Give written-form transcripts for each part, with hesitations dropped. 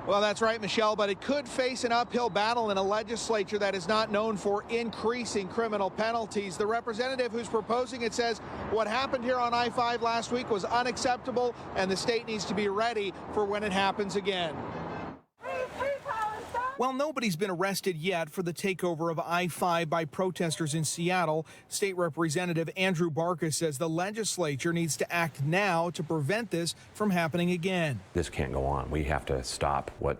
Well, that's right, Michelle, but it could face an uphill battle in a legislature that is not known for increasing criminal penalties. The representative who's proposing it says what happened here on I-5 last week was unacceptable, and the state needs to be ready for when it happens again. While nobody's been arrested yet for the takeover of I-5 by protesters in Seattle, State Representative Andrew Barkis says the legislature needs to act now to prevent this from happening again. This can't go on. We have to stop what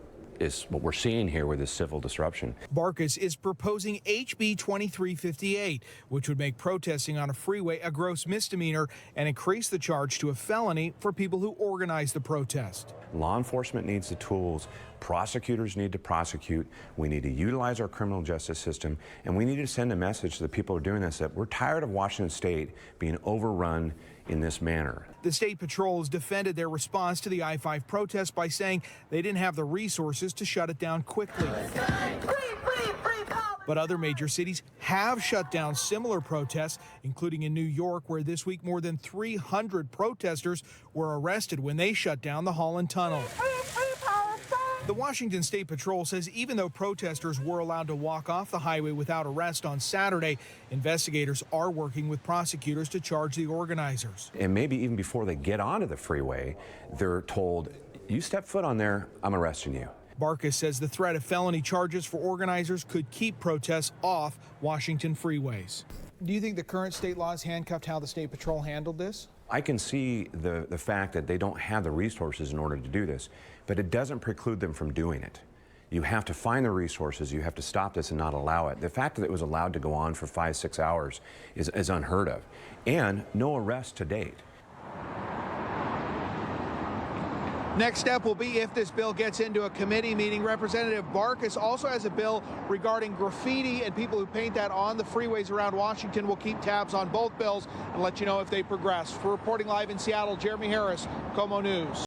we're seeing here with this civil disruption. Barkis is proposing HB 2358, which would make protesting on a freeway a gross misdemeanor and increase the charge to a felony for people who organize the protest. Law enforcement needs the tools. Prosecutors need to prosecute. We need to utilize our criminal justice system, and we need to send a message to the people who are doing this that we're tired of Washington State being overrun in this manner. The State Patrol has defended their response to the I-5 protest by saying they didn't have the resources to shut it down quickly. But other major cities have shut down similar protests, including in New York, where this week more than 300 protesters were arrested when they shut down the Holland Tunnel. The Washington State Patrol says even though protesters were allowed to walk off the highway without arrest on Saturday, investigators are working with prosecutors to charge the organizers. And maybe even before they get onto the freeway, they're told, you step foot on there, I'm arresting you. Barkis says the threat of felony charges for organizers could keep protests off Washington freeways. Do you think the current state laws handcuffed how the State Patrol handled this? I can see the fact that they don't have the resources in order to do this, but it doesn't preclude them from doing it. You have to find the resources, you have to stop this and not allow it. The fact that it was allowed to go on for 5-6 hours is unheard of, and no arrests to date. Next step will be if this bill gets into a committee meeting. Representative Barkis also has a bill regarding graffiti and people who paint that on the freeways around Washington. We'll keep tabs on both bills and let you know if they progress. For reporting live in Seattle, Jeremy Harris, KOMO News.